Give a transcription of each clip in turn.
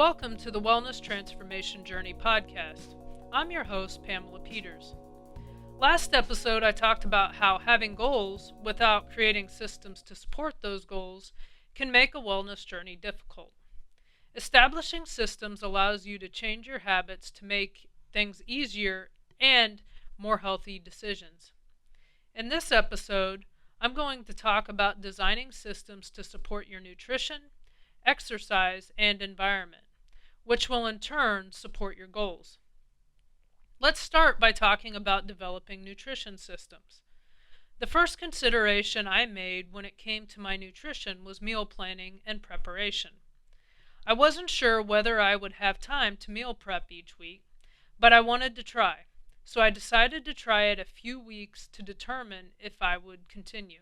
Welcome to the Wellness Transformation Journey podcast. I'm your host, Pamela Peters. Last episode, I talked about how having goals without creating systems to support those goals can make a wellness journey difficult. Establishing systems allows you to change your habits to make things easier and more healthy decisions. In this episode, I'm going to talk about designing systems to support your nutrition, exercise, and environment, which will in turn support your goals. Let's start by talking about developing nutrition systems. The first consideration I made when it came to my nutrition was meal planning and preparation. I wasn't sure whether I would have time to meal prep each week, but I wanted to try, so I decided to try it a few weeks to determine if I would continue.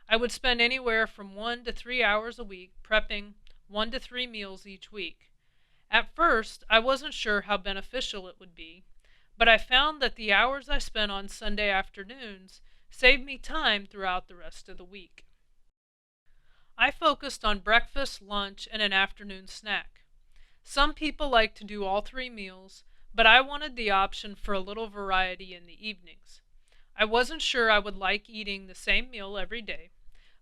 I would spend anywhere from 1 to 3 hours a week prepping 1 to 3 meals each week. At first, I wasn't sure how beneficial it would be, but I found that the hours I spent on Sunday afternoons saved me time throughout the rest of the week. I focused on breakfast, lunch, and an afternoon snack. Some people like to do all 3 meals, but I wanted the option for a little variety in the evenings. I wasn't sure I would like eating the same meal every day,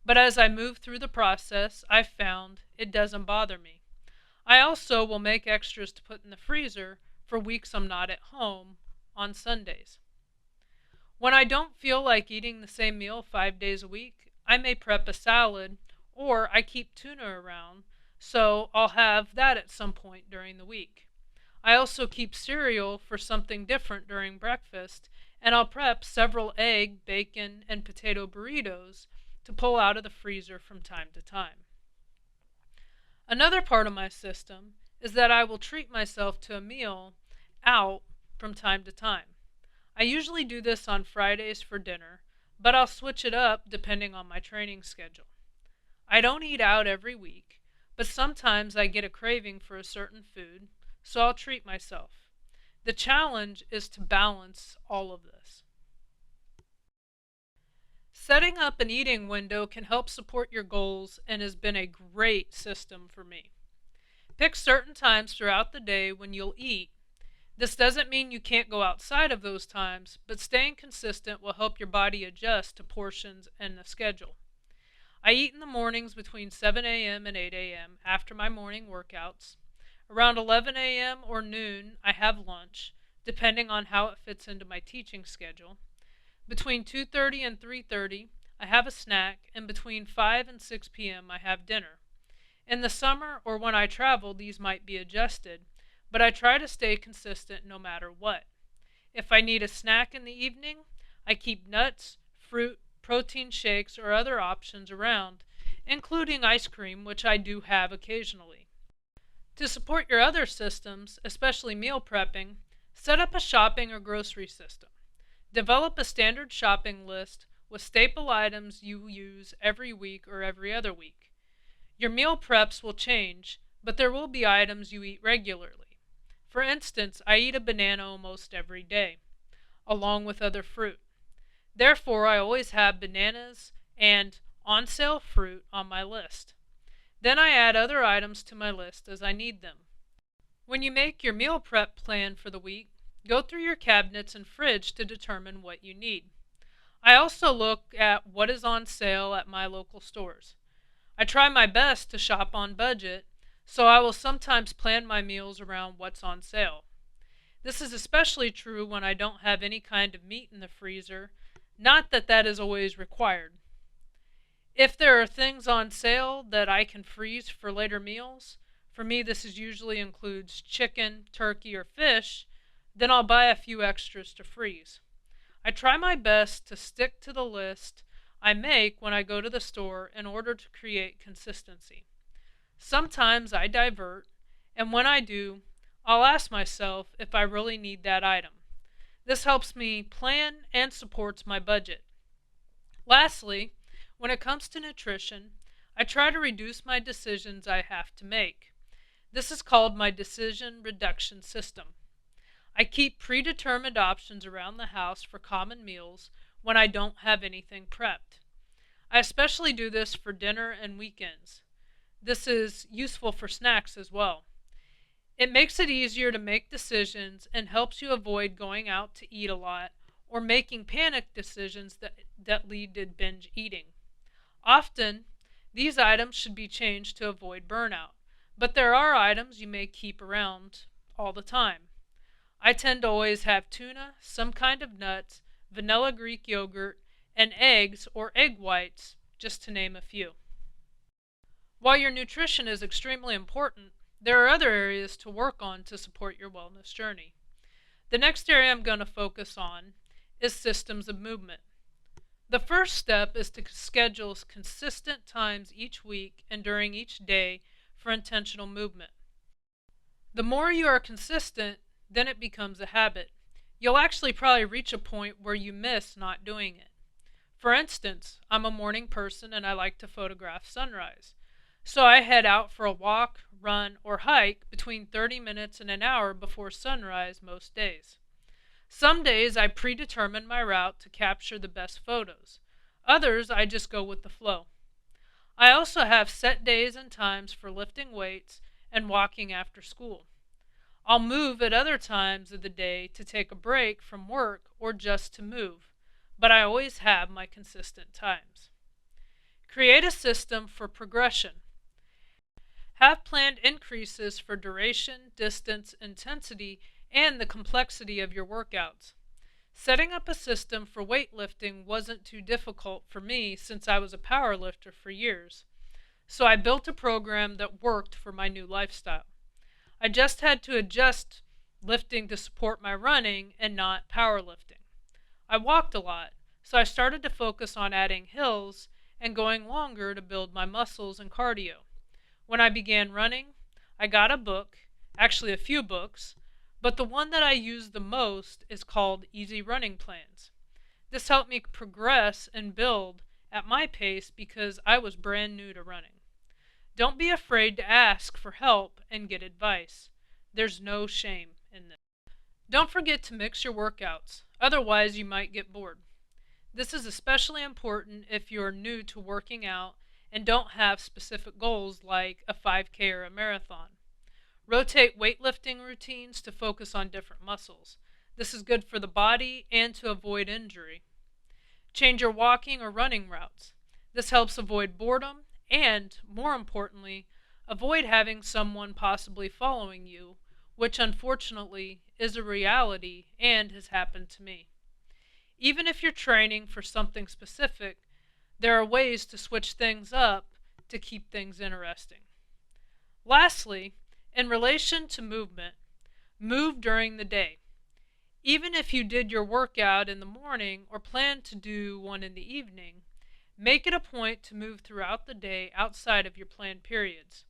but as I moved through the process, I found it doesn't bother me. I also will make extras to put in the freezer for weeks I'm not at home on Sundays. When I don't feel like eating the same meal 5 days a week, I may prep a salad, or I keep tuna around, so I'll have that at some point during the week. I also keep cereal for something different during breakfast, and I'll prep several egg, bacon, and potato burritos to pull out of the freezer from time to time. Another part of my system is that I will treat myself to a meal out from time to time. I usually do this on Fridays for dinner, but I'll switch it up depending on my training schedule. I don't eat out every week, but sometimes I get a craving for a certain food, so I'll treat myself. The challenge is to balance all of this. Setting up an eating window can help support your goals and has been a great system for me. Pick certain times throughout the day when you'll eat. This doesn't mean you can't go outside of those times, but staying consistent will help your body adjust to portions and the schedule. I eat in the mornings between 7 a.m. and 8 a.m. after my morning workouts. Around 11 a.m. or noon, I have lunch, depending on how it fits into my teaching schedule. Between 2:30 and 3:30, I have a snack, and between 5 and 6 p.m. I have dinner. In the summer or when I travel, these might be adjusted, but I try to stay consistent no matter what. If I need a snack in the evening, I keep nuts, fruit, protein shakes, or other options around, including ice cream, which I do have occasionally. To support your other systems, especially meal prepping, set up a shopping or grocery system. Develop a standard shopping list with staple items you use every week or every other week. Your meal preps will change, but there will be items you eat regularly. For instance, I eat a banana almost every day, along with other fruit. Therefore, I always have bananas and on-sale fruit on my list. Then I add other items to my list as I need them. When you make your meal prep plan for the week, go through your cabinets and fridge to determine what you need. I also look at what is on sale at my local stores. I try my best to shop on budget, so I will sometimes plan my meals around what's on sale. This is especially true when I don't have any kind of meat in the freezer, not that that is always required. If there are things on sale that I can freeze for later meals, for me this usually includes chicken, turkey, or fish, then I'll buy a few extras to freeze. I try my best to stick to the list I make when I go to the store in order to create consistency. Sometimes I divert, and when I do, I'll ask myself if I really need that item. This helps me plan and supports my budget. Lastly, when it comes to nutrition, I try to reduce my decisions I have to make. This is called my decision reduction system. I keep predetermined options around the house for common meals when I don't have anything prepped. I especially do this for dinner and weekends. This is useful for snacks as well. It makes it easier to make decisions and helps you avoid going out to eat a lot or making panic decisions that lead to binge eating. Often, these items should be changed to avoid burnout, but there are items you may keep around all the time. I tend to always have tuna, some kind of nuts, vanilla Greek yogurt, and eggs or egg whites, just to name a few. While your nutrition is extremely important, there are other areas to work on to support your wellness journey. The next area I'm going to focus on is systems of movement. The first step is to schedule consistent times each week and during each day for intentional movement. The more you are consistent, then it becomes a habit. You'll actually probably reach a point where you miss not doing it. For instance, I'm a morning person and I like to photograph sunrise. So I head out for a walk, run, or hike between 30 minutes and an hour before sunrise most days. Some days I predetermine my route to capture the best photos. Others I just go with the flow. I also have set days and times for lifting weights and walking after school. I'll move at other times of the day to take a break from work or just to move, but I always have my consistent times. Create a system for progression. Have planned increases for duration, distance, intensity, and the complexity of your workouts. Setting up a system for weightlifting wasn't too difficult for me since I was a power lifter for years, so I built a program that worked for my new lifestyle. I just had to adjust lifting to support my running and not powerlifting. I walked a lot, so I started to focus on adding hills and going longer to build my muscles and cardio. When I began running, I got a book, actually a few books, but the one that I use the most is called Easy Running Plans. This helped me progress and build at my pace because I was brand new to running. Don't be afraid to ask for help and get advice. There's no shame in this. Don't forget to mix your workouts, otherwise you might get bored. This is especially important if you're new to working out and don't have specific goals like a 5K or a marathon. Rotate weightlifting routines to focus on different muscles. This is good for the body and to avoid injury. Change your walking or running routes. This helps avoid boredom and, more importantly, avoid having someone possibly following you, which unfortunately is a reality and has happened to me. Even if you're training for something specific, there are ways to switch things up to keep things interesting. Lastly, in relation to movement, move during the day. Even if you did your workout in the morning or plan to do one in the evening, make it a point to move throughout the day outside of your planned periods.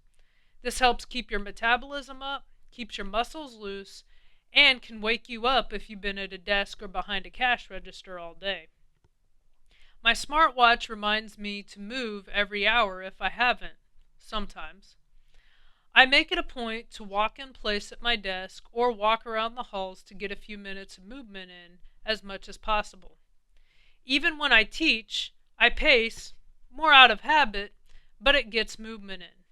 This helps keep your metabolism up, keeps your muscles loose, and can wake you up if you've been at a desk or behind a cash register all day. My smartwatch reminds me to move every hour if I haven't, sometimes. I make it a point to walk in place at my desk or walk around the halls to get a few minutes of movement in as much as possible. Even when I teach, I pace, more out of habit, but it gets movement in.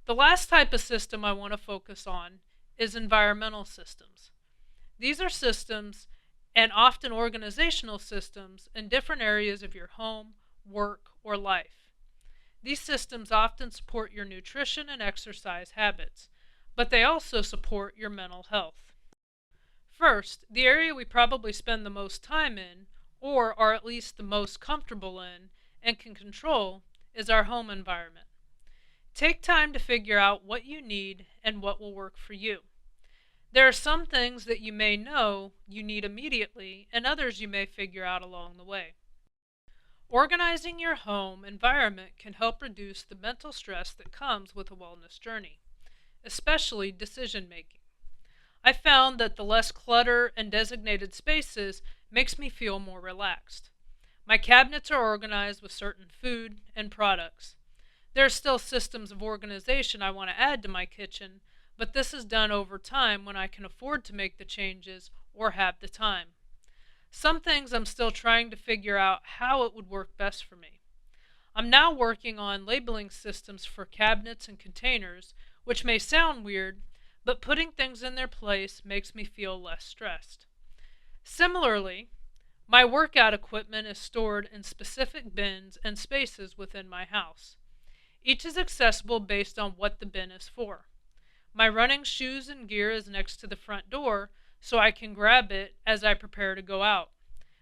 The last type of system I want to focus on is environmental systems. These are systems and often organizational systems in different areas of your home, work, or life. These systems often support your nutrition and exercise habits, but they also support your mental health. First, the area we probably spend the most time in, or are at least the most comfortable in, and can control, is our home environment. Take time to figure out what you need and what will work for you. There are some things that you may know you need immediately, and others you may figure out along the way. Organizing your home environment can help reduce the mental stress that comes with a wellness journey, especially decision making. I found that the less clutter and designated spaces makes me feel more relaxed. My cabinets are organized with certain food and products. There are still systems of organization I want to add to my kitchen, but this is done over time when I can afford to make the changes or have the time. Some things I'm still trying to figure out how it would work best for me. I'm now working on labeling systems for cabinets and containers, which may sound weird, but putting things in their place makes me feel less stressed. Similarly, my workout equipment is stored in specific bins and spaces within my house. Each is accessible based on what the bin is for. My running shoes and gear is next to the front door, so I can grab it as I prepare to go out.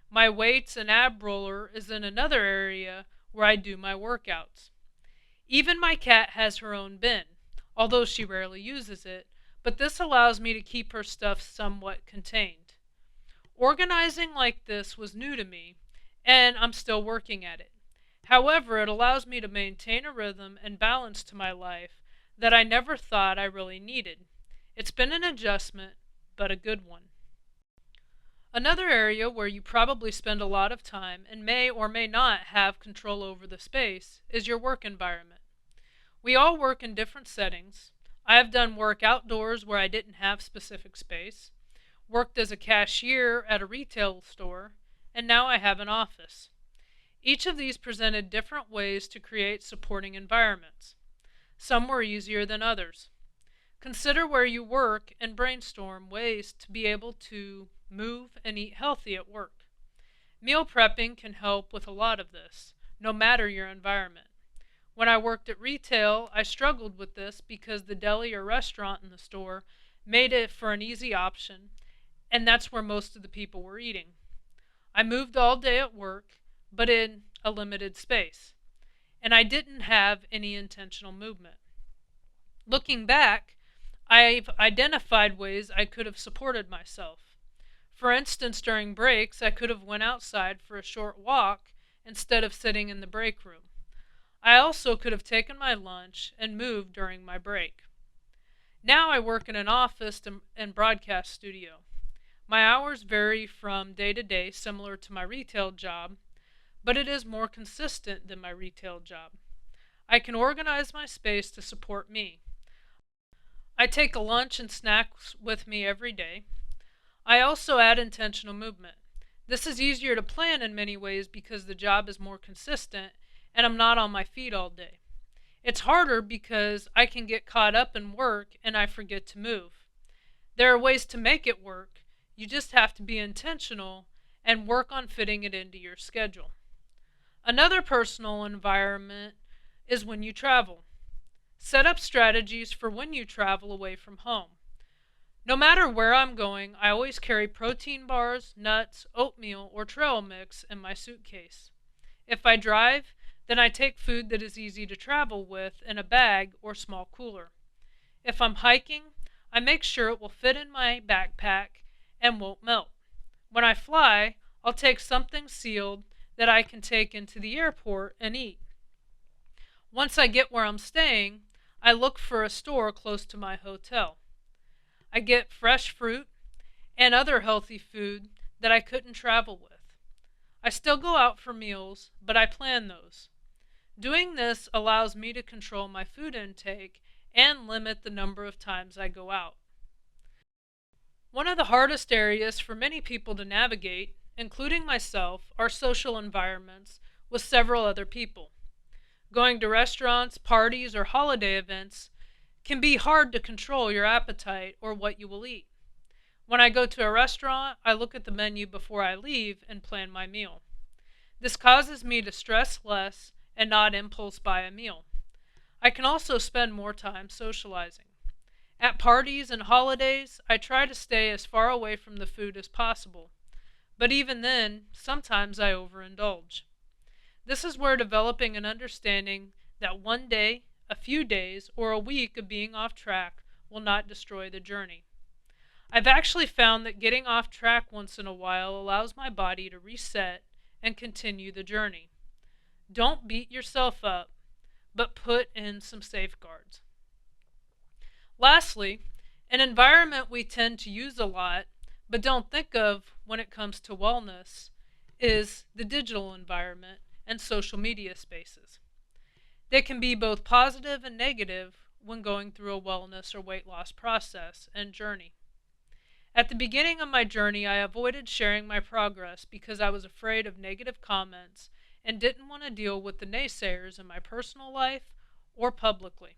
My weights and ab roller is in another area where I do my workouts. Even my cat has her own bin, although she rarely uses it, but this allows me to keep her stuff somewhat contained. Organizing like this was new to me, and I'm still working at it. However, it allows me to maintain a rhythm and balance to my life that I never thought I really needed. It's been an adjustment, but a good one. Another area where you probably spend a lot of time and may or may not have control over the space is your work environment. We all work in different settings. I have done work outdoors where I didn't have specific space, worked as a cashier at a retail store, and now I have an office. Each of these presented different ways to create supporting environments. Some were easier than others. Consider where you work and brainstorm ways to be able to move and eat healthy at work. Meal prepping can help with a lot of this, no matter your environment. When I worked at retail, I struggled with this because the deli or restaurant in the store made it for an easy option, and that's where most of the people were eating. I moved all day at work, but in a limited space, and I didn't have any intentional movement. Looking back, I've identified ways I could have supported myself. For instance, during breaks, I could have went outside for a short walk instead of sitting in the break room. I also could have taken my lunch and moved during my break. Now I work in an office and broadcast studio. My hours vary from day to day, similar to my retail job, but it is more consistent than my retail job. I can organize my space to support me. I take a lunch and snacks with me every day. I also add intentional movement. This is easier to plan in many ways because the job is more consistent and I'm not on my feet all day. It's harder because I can get caught up in work and I forget to move. There are ways to make it work. You just have to be intentional and work on fitting it into your schedule. Another personal environment is when you travel. Set up strategies for when you travel away from home. No matter where I'm going, I always carry protein bars, nuts, oatmeal, or trail mix in my suitcase. If I drive, then I take food that is easy to travel with in a bag or small cooler. If I'm hiking, I make sure it will fit in my backpack and won't melt. When I fly, I'll take something sealed that I can take into the airport and eat. Once I get where I'm staying, I look for a store close to my hotel. I get fresh fruit and other healthy food that I couldn't travel with. I still go out for meals, but I plan those. Doing this allows me to control my food intake and limit the number of times I go out. One of the hardest areas for many people to navigate, including myself, are social environments with several other people. Going to restaurants, parties, or holiday events can be hard to control your appetite or what you will eat. When I go to a restaurant, I look at the menu before I leave and plan my meal. This causes me to stress less and not impulse buy a meal. I can also spend more time socializing. At parties and holidays, I try to stay as far away from the food as possible, but even then, sometimes I overindulge. This is where developing an understanding that one day, a few days, or a week of being off track will not destroy the journey. I've actually found that getting off track once in a while allows my body to reset and continue the journey. Don't beat yourself up, but put in some safeguards. Lastly, an environment we tend to use a lot, but don't think of when it comes to wellness, is the digital environment and social media spaces. They can be both positive and negative when going through a wellness or weight loss process and journey. At the beginning of my journey, I avoided sharing my progress because I was afraid of negative comments and didn't want to deal with the naysayers in my personal life or publicly.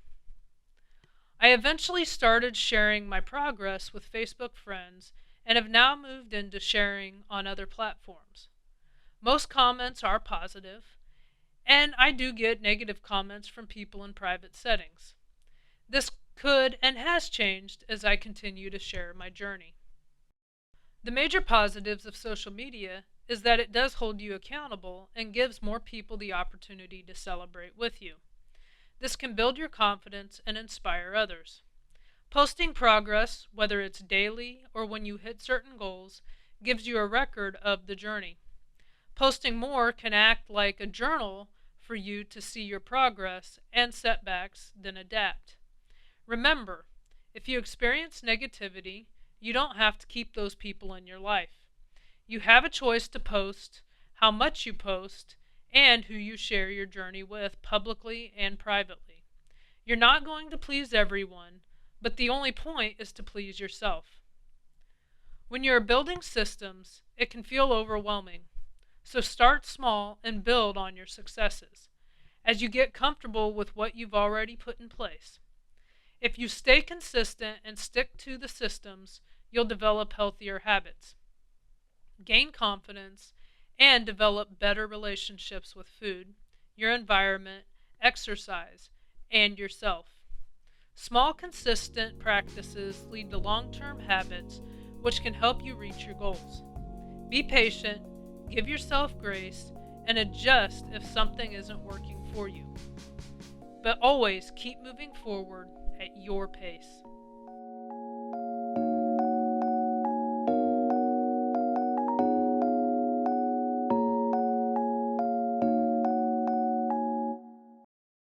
I eventually started sharing my progress with Facebook friends and have now moved into sharing on other platforms. Most comments are positive, and I do get negative comments from people in private settings. This could and has changed as I continue to share my journey. The major positives of social media is that it does hold you accountable and gives more people the opportunity to celebrate with you. This can build your confidence and inspire others. Posting progress, whether it's daily or when you hit certain goals, gives you a record of the journey. Posting more can act like a journal for you to see your progress and setbacks, then adapt. Remember, if you experience negativity, you don't have to keep those people in your life. You have a choice to post, how much you post, and who you share your journey with publicly and privately. You're not going to please everyone, but the only point is to please yourself. When you're building systems, it can feel overwhelming. So start small and build on your successes as you get comfortable with what you've already put in place. If you stay consistent and stick to the systems, you'll develop healthier habits, gain confidence, and develop better relationships with food, your environment, exercise, and yourself. Small, consistent practices lead to long-term habits which can help you reach your goals. Be patient, give yourself grace, and adjust if something isn't working for you. But always keep moving forward at your pace.